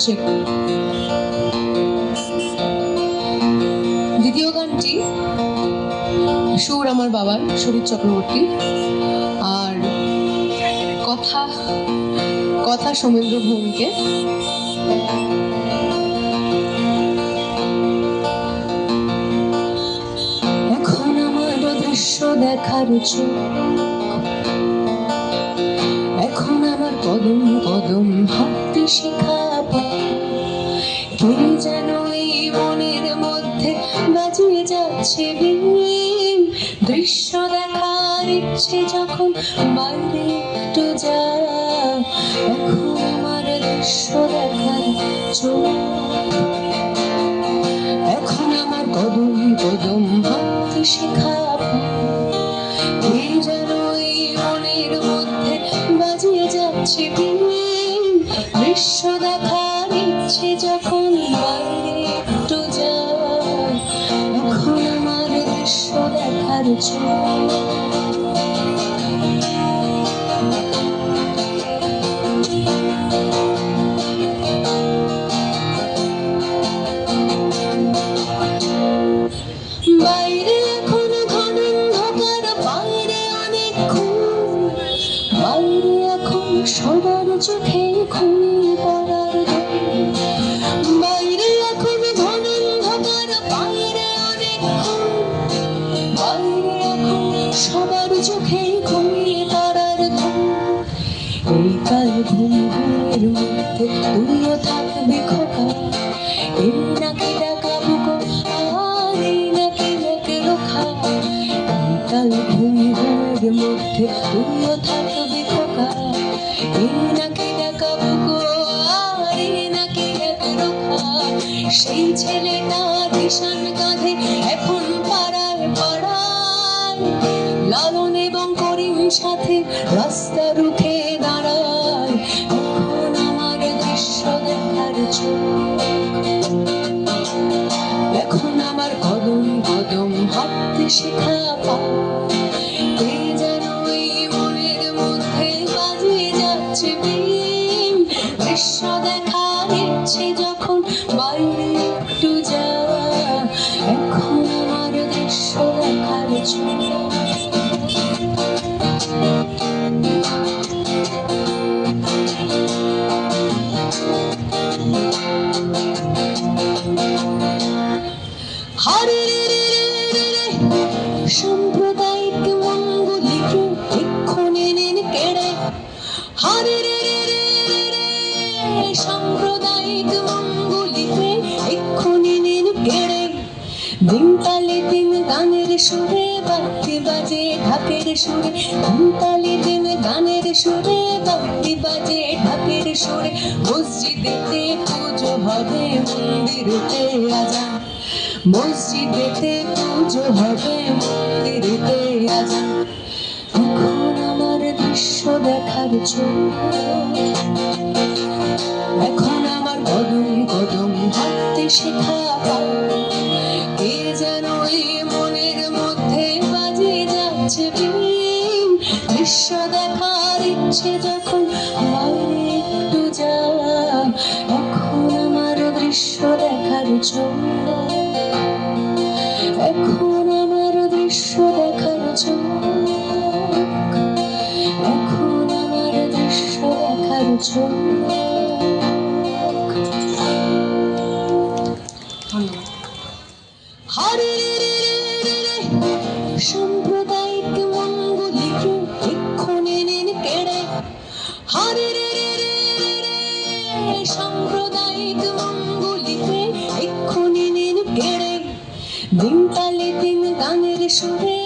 Check. দ্বিতীয় গানটি সুর আমার বাবার শরীর চক্রবর্তী, আর কথা কথা সৌমেন্দ্র ভৌমিকে। এখন আমার দৃশ্য দেখার চোখ, এখন আমার কদম কদম হাঁটতে শেখা পা, কে যেন এই মনের মধ্যে বাজিয়ে যাচ্ছে বিন। দৃশ্য দেখার ইচ্ছে যখন বাইরে একটু যা, এখন আমার দৃশ্য দেখার চোখ, এখন আমার কদম কদম হাঁটতে শেখা পা, কে যেন এই মনের মধ্যে বাজিয়ে যাচ্ছে বিন। দৃশ্য দেখার ইচ্ছে যখন বাইরে একটু যায়, এখন আমার দৃশ্য দেখার চোখ। বাইরে এখন ঘন অন্ধকার, বাইরে অনেক খুন, বাইরে এখন সবার চোখে খুনি পড়ার ধন। বাইরে এখন ঘন অন্ধকার, বাইরে অনেক খুন, বাইরে এখন সবার চোখে খুনি পড়ার ধন। এই কাল ঘুম ঘুমের মধ্যে তুইও থাকবি খোকা, এই নাকি ডাকা বুকো আর এই নাকি ডাকে রোখা। এই কাল ঘুম ঘুমের মধ্যে তুইও থাকবি খোকা, এই নাকি ডাকা বুকো আর এই নাকি ডাকে রোখা। সেই ছেলেটা ভীষণ কাঁধে এখন পাড়ায় পাড়ায়, লালন এবং করিম সাথে রাস্তা রুখে দাঁড়ায়। এখন আমার দৃশ্য দেখার চোখ, এখন আমার কদম কদম হাঁটতে শেখা পা, কে যেন এই মনের মধ্যে বাজিয়ে যাচ্ছে বিন। দৃশ্য দেখার ইচ্ছে যখন বাইরে একটু যা, এখন আমার দৃশ্য দেখার চোখ। হরে রে রে রে রে, সাম্প্রদায়িক মঙ্গলিকে এক্ষুনি নিন কেড়ে। হরে রে রে রে রে, সাম্প্রদায়িক মঙ্গলিকে এক্ষুনি নিন কেড়ে। দিন তালে দিন গানের সুরে বাদ্যি বাজে ঢাকের সুরে, দিন তালে দিন গানের সুরে বাদ্যি বাজে ঢাকের সুরে। মসজিদেতে পুজো হবে, মন্দিরেতে আজান, মসজিদেতে পুজো হবে, মন্দিরেতে আজান। এখন আমার দৃশ্য দেখার চোখ, এখন আমার কদম কদম হাঁটতে শেখা পা, কে যেন এই মনের মধ্যে বাজিয়ে যাচ্ছে বিন। দৃশ্য দেখার ইচ্ছে যখন বাইরে একটু যা, এখন আমার দৃশ্য দেখার চোখ, এখন আমার দৃশ্য দেখার চোখ, এখন আমার দৃশ্য দেখার চোখ। হরে রে রে রে রে, সাম্প্রদায়িক মঙ্গলিকে এক্ষুনি নিন কেড়ে। হরে রে রে রে রে, সাম্প্রদায়িক মঙ্গলিকে এক্ষুনি নিন কেড়ে। দিন তালে দিন গানের সুরে